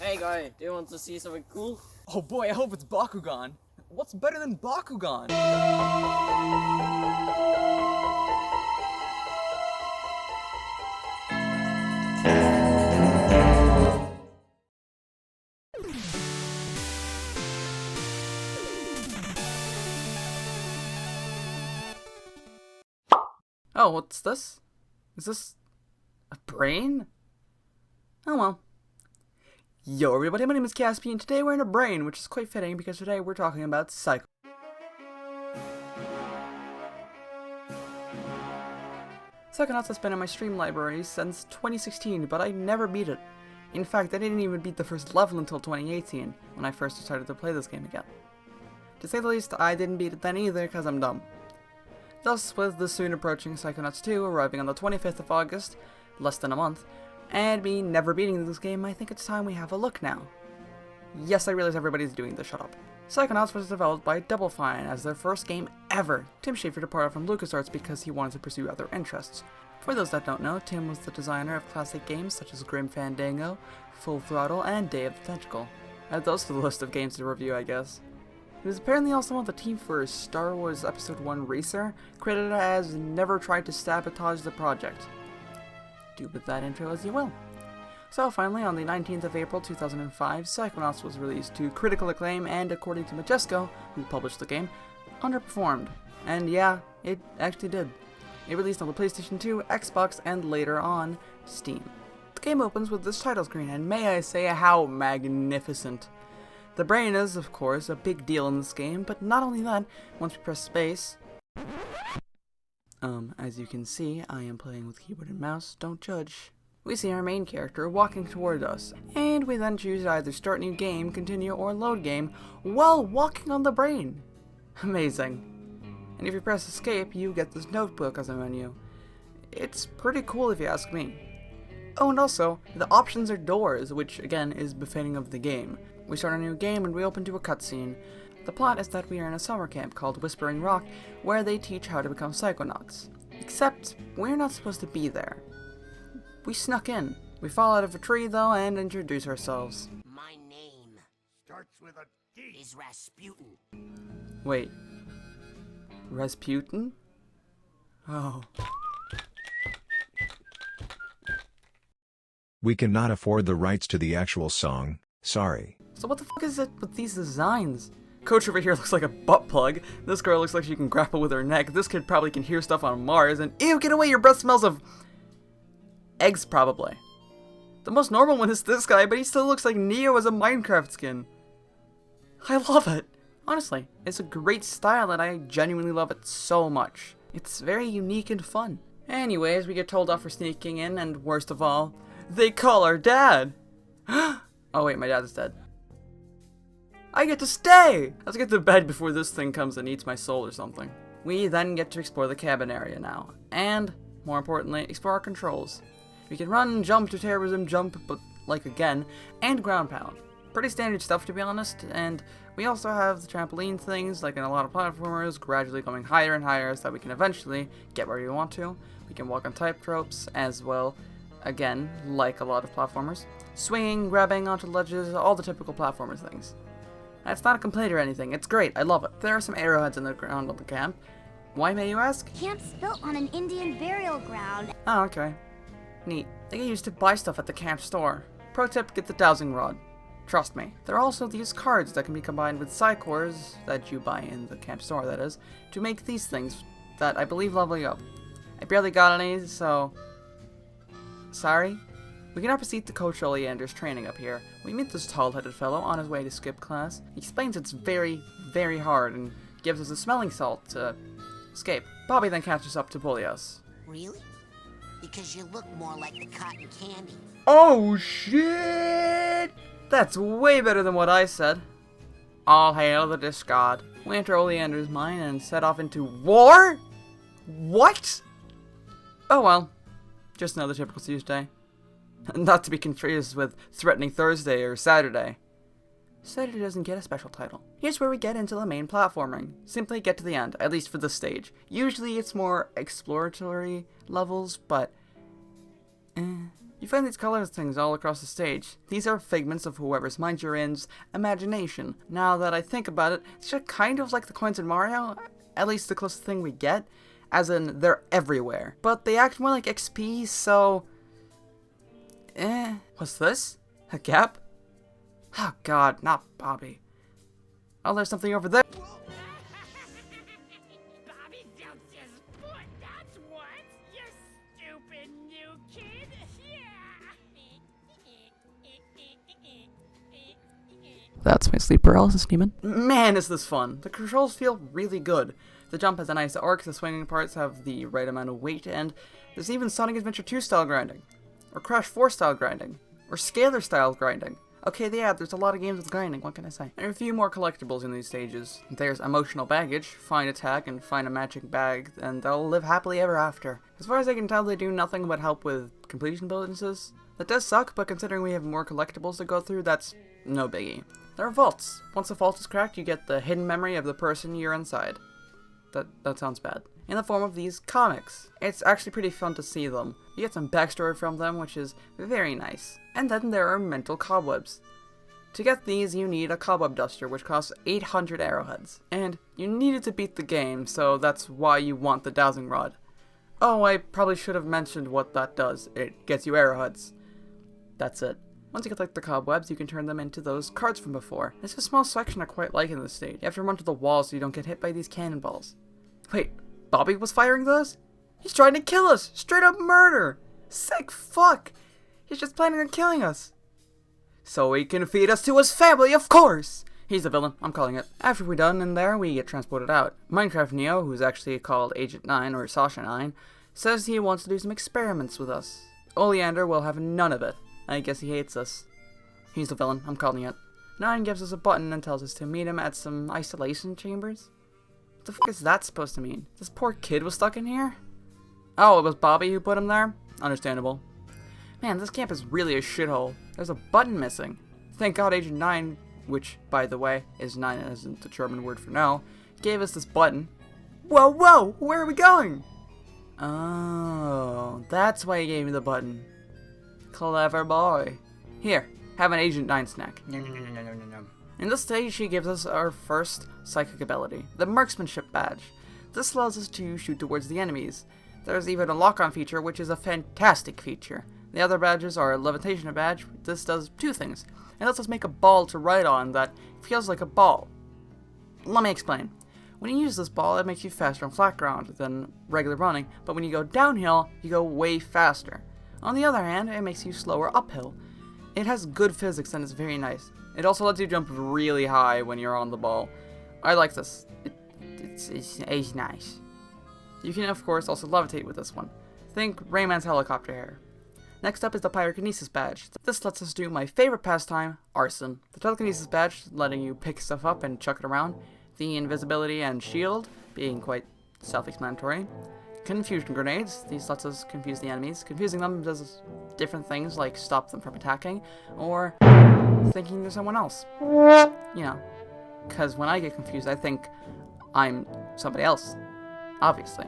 Hey guy, do you want to see something cool? Oh boy, I hope it's Bakugan. What's better than Bakugan? Oh, what's this? Is this a brain? Oh well. Yo everybody, my name is Kaspi, and today we're in a brain, which is quite fitting because today we're talking about Psychonauts. Psychonauts has been in my stream library since 2016, but I never beat it. In fact, I didn't even beat the first level until 2018, when I first started to play this game again. To say the least, I didn't beat it then either, because I'm dumb. Thus, with the soon approaching Psychonauts 2 arriving on the 25th of August, less than a month, and me never beating this game, I think it's time we have a look now. Yes, I realize everybody's doing this, shut up. Psychonauts was developed by Double Fine as their first game ever. Tim Schafer departed from LucasArts because he wanted to pursue other interests. For those that don't know, Tim was the designer of classic games such as Grim Fandango, Full Throttle, and Day of the Tentacle. Add those to the list of games to review, I guess. He was apparently also on the team for Star Wars Episode 1 Racer, credited as never tried to sabotage the project. Do with that intro as you will. So finally, on the 19th of April 2005, Psychonauts was released to critical acclaim and, according to Majesco, who published the game, underperformed. And yeah, it actually did. It released on the PlayStation 2, Xbox, and later on, Steam. The game opens with this title screen, and may I say how magnificent. The brain is, of course, a big deal in this game, but not only that, once we press space... as you can see, I am playing with keyboard and mouse, don't judge. We see our main character walking toward us, and we then choose to either start new game, continue, or load game while walking on the brain. Amazing. And if you press escape, you get this notebook as a menu. It's pretty cool if you ask me. Oh, and also, the options are doors, which again is befitting of the game. We start a new game and we open to a cutscene. The plot is that we are in a summer camp called Whispering Rock, where they teach how to become psychonauts. Except, we're not supposed to be there. We snuck in. We fall out of a tree, though, and introduce ourselves. My name starts with a D. Is Rasputin. Wait. Rasputin? Oh. We cannot afford the rights to the actual song, sorry. So what the fuck is it with these designs? Coach over here looks like a butt plug. This girl looks like she can grapple with her neck. This kid probably can hear stuff on Mars. And ew, get away, your breath smells of... eggs, probably. The most normal one is this guy, but he still looks like Neo as a Minecraft skin. I love it. Honestly, it's a great style and I genuinely love it so much. It's very unique and fun. Anyways, we get told off for sneaking in, and worst of all, they call our dad. Oh wait, my dad is dead. I get to stay! Let's get to bed before this thing comes and eats my soul or something. We then get to explore the cabin area now, and, more importantly, explore our controls. We can run, jump, do terrorism, jump, but like again, and ground pound. Pretty standard stuff to be honest, and we also have the trampoline things, like in a lot of platformers, gradually going higher and higher so that we can eventually get where we want to. We can walk on type ropes as well, again, like a lot of platformers. Swinging, grabbing onto ledges, all the typical platformer things. That's not a complaint or anything, it's great, I love it. There are some arrowheads in the ground of the camp. Why, may you ask? Camp's built on an Indian burial ground. Oh, okay. Neat. They get used to buy stuff at the camp store. Pro tip, get the dowsing rod. Trust me. There are also these cards that can be combined with Psycores, that you buy in the camp store, that is, to make these things that I believe level you up. I barely got any, so... sorry? We can now proceed to Coach Oleander's training up here. We meet this tall-headed fellow on his way to skip class. He explains it's very, very hard and gives us a smelling salt to escape. Bobby then catches up to bully us. Really? Because you look more like the cotton candy. Oh shit! That's way better than what I said. All hail the disc god. We enter Oleander's mine and set off into war? What? Oh well. Just another typical Tuesday. Not to be confused with Threatening Thursday or Saturday. Saturday doesn't get a special title. Here's where we get into the main platforming. Simply get to the end, at least for this stage. Usually it's more exploratory levels, but... You find these color things all across the stage. These are figments of whoever's mind you're in's imagination. Now that I think about it, these are kind of like the coins in Mario, at least the closest thing we get, as in they're everywhere. But they act more like XP, so... What's this? A gap? Oh god, not Bobby. Oh, there's something over there. Bobby felt his foot, that's what. You stupid new kid. That's my sleep paralysis demon. Man, is this fun. The controls feel really good. The jump has a nice arc, the swinging parts have the right amount of weight, and there's even Sonic Adventure 2 style grinding. Or Crash 4 style grinding. Or Scalar style grinding. Okay, yeah, there's a lot of games with grinding, what can I say? There are a few more collectibles in these stages. There's emotional baggage, find a tag and find a matching bag, and they'll live happily ever after. As far as I can tell, they do nothing but help with completion bonuses. That does suck, but considering we have more collectibles to go through, that's no biggie. There are vaults. Once a vault is cracked, you get the hidden memory of the person you're inside. That sounds bad. In the form of these comics. It's actually pretty fun to see them. You get some backstory from them, which is very nice. And then there are mental cobwebs. To get these, you need a cobweb duster, which costs 800 arrowheads. And you needed to beat the game, so that's why you want the dowsing rod. Oh, I probably should have mentioned what that does. It gets you arrowheads. That's it. Once you collect the cobwebs, you can turn them into those cards from before. There's a small section I quite like in this stage. You have to run to the wall so you don't get hit by these cannonballs. Wait, Bobby was firing those? He's trying to kill us! Straight up murder! Sick fuck! He's just planning on killing us. So he can feed us to his family, of course! He's the villain, I'm calling it. After we're done in there, we get transported out. Minecraft Neo, who's actually called Agent 9 or Sasha 9, says he wants to do some experiments with us. Oleander will have none of it. I guess he hates us. He's the villain, I'm calling it. 9 gives us a button and tells us to meet him at some isolation chambers. What the fuck is that supposed to mean? This poor kid was stuck in here? Oh, it was Bobby who put him there? Understandable. Man, this camp is really a shithole. There's a button missing. Thank God Agent 9, which, by the way, is 9 isn't the German word for no, gave us this button. Whoa, whoa! Where are we going? Oh, that's why he gave me the button. Clever boy. Here, have an Agent 9 snack. In this stage, she gives us our first psychic ability, the Marksmanship badge. This allows us to shoot towards the enemies. There's even a lock-on feature, which is a fantastic feature. The other badges are a levitation badge. This does two things. It lets us make a ball to ride on that feels like a ball. Let me explain. When you use this ball, it makes you faster on flat ground than regular running, but when you go downhill, you go way faster. On the other hand, it makes you slower uphill. It has good physics and it's very nice. It also lets you jump really high when you're on the ball. I like this. It's nice. You can, of course, also levitate with this one. Think Rayman's helicopter hair. Next up is the Pyrokinesis badge. This lets us do my favorite pastime, arson. The Telekinesis badge, letting you pick stuff up and chuck it around. The invisibility and shield, being quite self-explanatory. Confusion grenades, these lets us confuse the enemies. Confusing them does different things like stop them from attacking, or thinking they're someone else. You know, because when I get confused I think I'm somebody else. Obviously.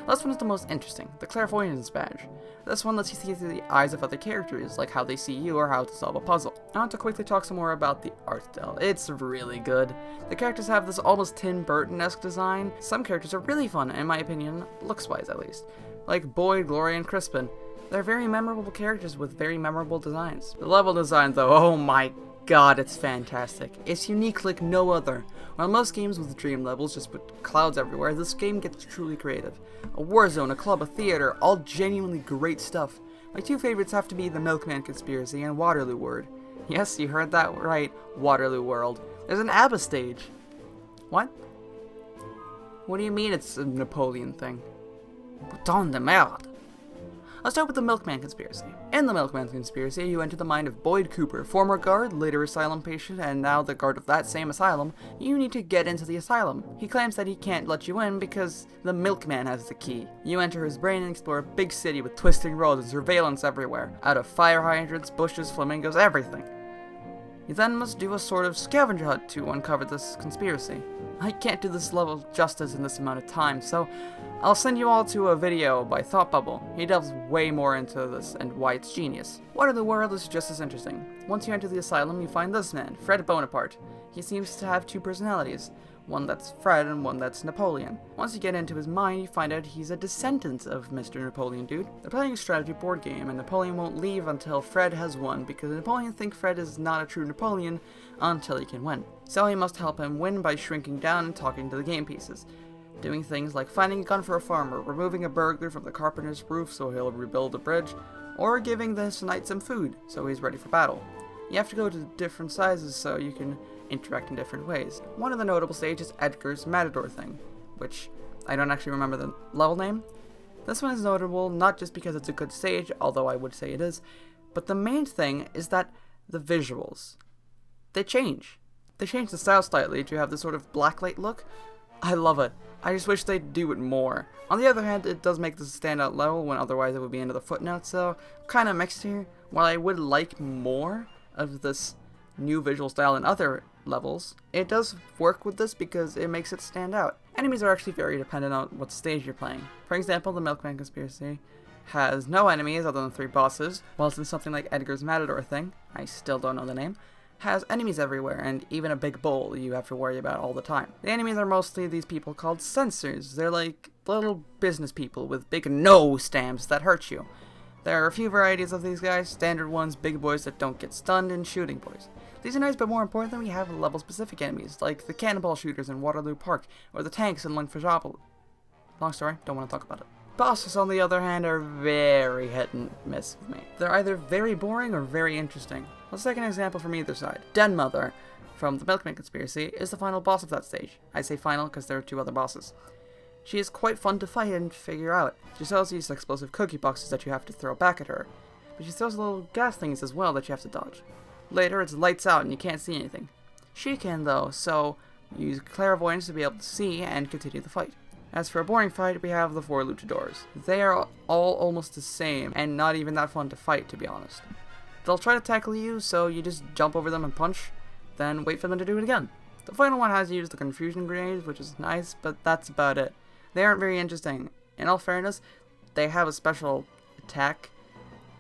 This one is the most interesting, the Clairvoyance badge. This one lets you see through the eyes of other characters, like how they see you or how to solve a puzzle. I want to quickly talk some more about the art style. It's really good. The characters have this almost Tim Burton-esque design. Some characters are really fun, in my opinion, looks-wise at least. Like Boyd, Gloria, and Crispin. They're very memorable characters with very memorable designs. The level design though, oh my god, it's fantastic. It's unique like no other. While most games with dream levels just put clouds everywhere, this game gets truly creative. A war zone, a club, a theater, all genuinely great stuff. My two favorites have to be the Milkman Conspiracy and Waterloo World. Yes, you heard that right, Waterloo World. There's an ABBA stage. What? What do you mean it's a Napoleon thing? Putain de merde. I'll start with the Milkman Conspiracy. In the Milkman Conspiracy, you enter the mind of Boyd Cooper, former guard, later asylum patient, and now the guard of that same asylum. You need to get into the asylum. He claims that he can't let you in because the Milkman has the key. You enter his brain and explore a big city with twisting roads and surveillance everywhere. Out of fire hydrants, bushes, flamingos, everything. You then must do a sort of scavenger hunt to uncover this conspiracy. I can't do this level justice in this amount of time, so I'll send you all to a video by Thought Bubble. He delves way more into this and why it's genius. What in the world is just as interesting? Once you enter the asylum, you find this man, Fred Bonaparte. He seems to have two personalities. One that's Fred and one that's Napoleon. Once you get into his mind, you find out he's a descendant of Mr. Napoleon dude. They're playing a strategy board game, and Napoleon won't leave until Fred has won, because Napoleon thinks Fred is not a true Napoleon until he can win. So he must help him win by shrinking down and talking to the game pieces. Doing things like finding a gun for a farmer, removing a burglar from the carpenter's roof so he'll rebuild a bridge, or giving this knight some food so he's ready for battle. You have to go to different sizes so you can interact in different ways. One of the notable stages is Edgar's Matador thing, which I don't actually remember the level name. This one is notable not just because it's a good stage, although I would say it is, but the main thing is that the visuals, they change. They change the style slightly to have this sort of blacklight look. I love it. I just wish they'd do it more. On the other hand, it does make this a standout level when otherwise it would be into the footnote, so kind of mixed here. While I would like more of this new visual style in other levels, it does work with this because it makes it stand out. Enemies are actually very dependent on what stage you're playing. For example, the Milkman Conspiracy has no enemies other than 3 bosses, whilst in something like Edgar's Matador thing, I still don't know the name, has enemies everywhere and even a big bull you have to worry about all the time. The enemies are mostly these people called censors. They're like little business people with big no stamps that hurt you. There are a few varieties of these guys, standard ones, big boys that don't get stunned, and shooting boys. These are nice, but more importantly, we have level-specific enemies, like the cannonball shooters in Waterloo Park, or the tanks in Lungfishopolis. Long story, don't want to talk about it. Bosses, on the other hand, are very hit and miss with me. They're either very boring or very interesting. Let's take an example from either side. Den Mother, from the Milkman Conspiracy, is the final boss of that stage. I say final because there are 2 other bosses. She is quite fun to fight and figure out. She sells these explosive cookie boxes that you have to throw back at her, but she throws little gas things as well that you have to dodge. Later, it's lights out and you can't see anything. She can though, so use clairvoyance to be able to see and continue the fight. As for a boring fight, we have the 4 luchadors. They are all almost the same, and not even that fun to fight, to be honest. They'll try to tackle you, so you just jump over them and punch, then wait for them to do it again. The final one has used the confusion grenade, which is nice, but that's about it. They aren't very interesting. In all fairness, they have a special attack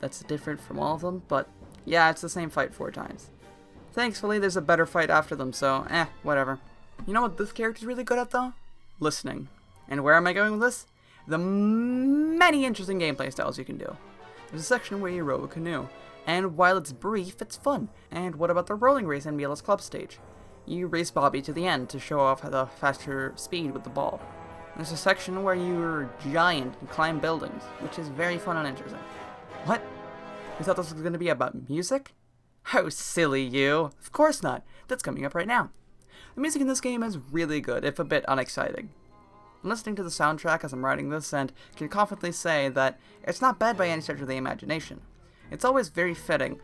that's different from all of them, but yeah, it's the same fight 4 times. Thankfully, there's a better fight after them, so whatever. You know what this character's really good at though? Listening. And where am I going with this? The many interesting gameplay styles you can do. There's a section where you row a canoe, and while it's brief, it's fun. And what about the rolling race in Miela's club stage? You race Bobby to the end to show off the faster speed with the ball. There's a section where you're giant and climb buildings, which is very fun and interesting. What? You thought this was going to be about music? How silly you! Of course not. That's coming up right now. The music in this game is really good, if a bit unexciting. I'm listening to the soundtrack as I'm writing this and can confidently say that it's not bad by any stretch of the imagination. It's always very fitting.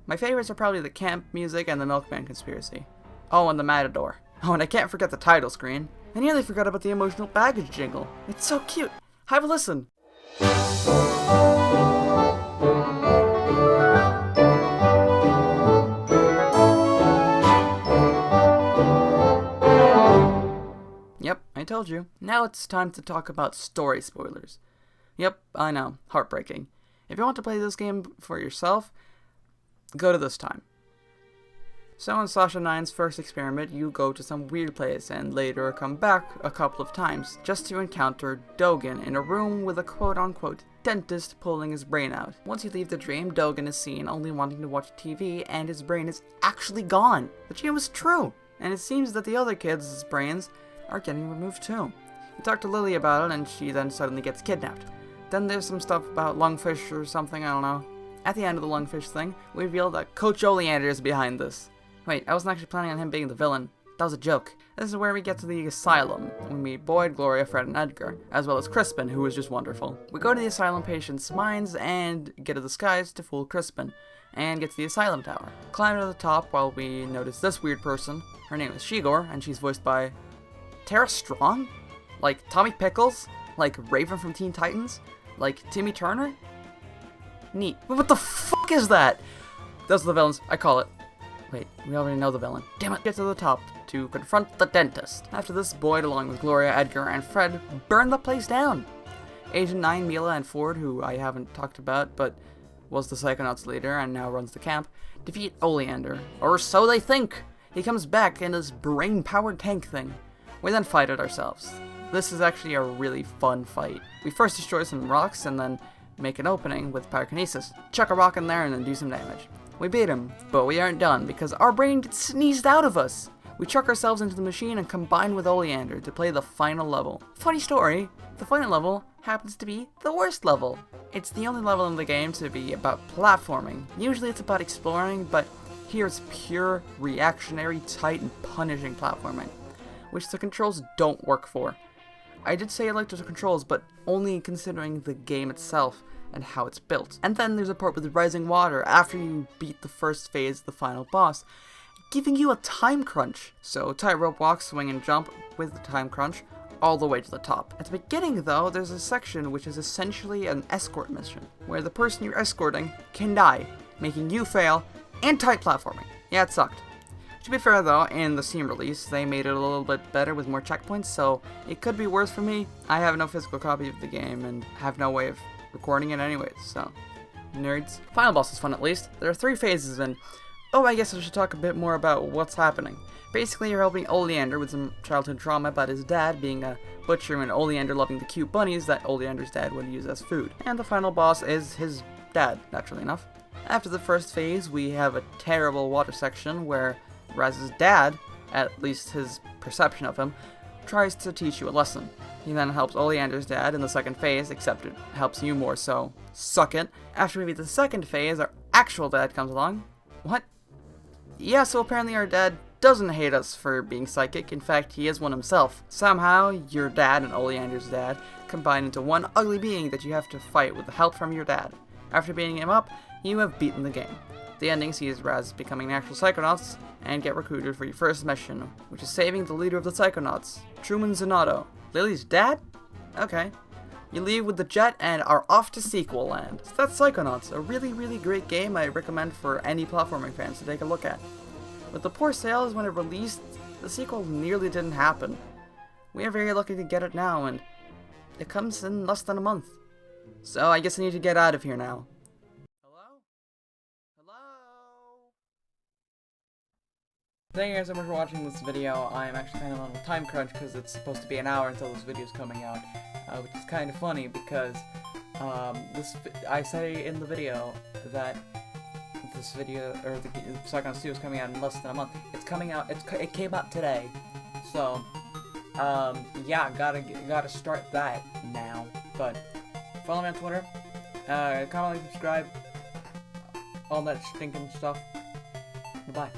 My favorites are probably the camp music and the Milkman Conspiracy. Oh, and the Matador. Oh, and I can't forget the title screen. I nearly forgot about the emotional baggage jingle. It's so cute. Have a listen. Yep, I told you. Now it's time to talk about story spoilers. Yep, I know, heartbreaking. If you want to play this game for yourself, go to this time. So in Sasha 9's first experiment, you go to some weird place and later come back a couple of times just to encounter Dogen in a room with a quote-unquote dentist pulling his brain out. Once you leave the dream, Dogen is seen only wanting to watch TV and his brain is actually gone. The dream was true, and it seems that the other kids' brains are getting removed too. You talk to Lily about it and she then suddenly gets kidnapped. Then there's some stuff about Lungfish or something, I don't know. At the end of the Lungfish thing, we reveal that Coach Oleander is behind this. Wait, I wasn't actually planning on him being the villain. That was a joke. This is where we get to the asylum. We meet Boyd, Gloria, Fred, and Edgar, as well as Crispin, who is just wonderful. We go to the asylum patient's minds and get a disguise to fool Crispin, and get to the asylum tower. Climb to the top while we notice this weird person. Her name is Shigor, and she's voiced by Tara Strong? Like Tommy Pickles? Like Raven from Teen Titans? Like Timmy Turner? Neat. But what the fuck is that? Those are the villains. I call it. Wait, we already know the villain. Damn it! Get to the top to confront the dentist. After this, Boyd, along with Gloria, Edgar, and Fred, burn the place down. Agent 9, Mila, and Ford, who I haven't talked about, but was the Psychonauts leader and now runs the camp, defeat Oleander. Or so they think! He comes back in his brain-powered tank thing. We then fight it ourselves. This is actually a really fun fight. We first destroy some rocks and then make an opening with pyrokinesis. Chuck a rock in there and then do some damage. We beat him, but we aren't done because our brain gets sneezed out of us. We chuck ourselves into the machine and combine with Oleander to play the final level. Funny story, the final level happens to be the worst level. It's the only level in the game to be about platforming. Usually it's about exploring, but here it's pure, reactionary, tight, and punishing platforming, which the controls don't work for. I did say I liked the controls, but only considering the game itself and how it's built. And then there's a part with rising water after you beat the first phase of the final boss, giving you a time crunch. So tightrope walk, swing, and jump with the time crunch all the way to the top. At the beginning though, there's a section which is essentially an escort mission, where the person you're escorting can die, making you fail, and tight platforming. Yeah, it sucked. To be fair though, in the Steam release, they made it a little bit better with more checkpoints, so it could be worse for me. I have no physical copy of the game and have no way of recording it anyways, so nerds. Final boss is fun at least. There are 3 phases and oh, I guess I should talk a bit more about what's happening. Basically, you're helping Oleander with some childhood trauma about his dad being a butcher and Oleander loving the cute bunnies that Oleander's dad would use as food. And the final boss is his dad, naturally enough. After the first phase, we have a terrible water section where Raz's dad, at least his perception of him, tries to teach you a lesson. He then helps Oleander's dad in the second phase, except it helps you more, so suck it. After we beat the second phase, our actual dad comes along. What? Yeah, so apparently our dad doesn't hate us for being psychic. In fact, he is one himself. Somehow, your dad and Oleander's dad combine into one ugly being that you have to fight with the help from your dad. After beating him up, you have beaten the game. The ending sees Raz becoming an actual Psychonauts and get recruited for your first mission, which is saving the leader of the Psychonauts, Truman Zanotto. Lily's dad? Okay. You leave with the jet and are off to sequel land. So that's Psychonauts, a really, really great game I recommend for any platforming fans to take a look at. With the poor sales when it released, the sequel nearly didn't happen. We are very lucky to get it now, and it comes in less than a month. So I guess I need to get out of here now. Hello? Hello? Thank you guys so much for watching this video. I'm actually kind of on a time crunch because it's supposed to be an hour until this video is coming out, which is kind of funny because I say in the video that this video, or the Psychonauts 2 is coming out in less than a month. It's coming out, it came out today, so, yeah, gotta start that now, but follow me on Twitter, comment, like, subscribe, all that stinking stuff. Goodbye.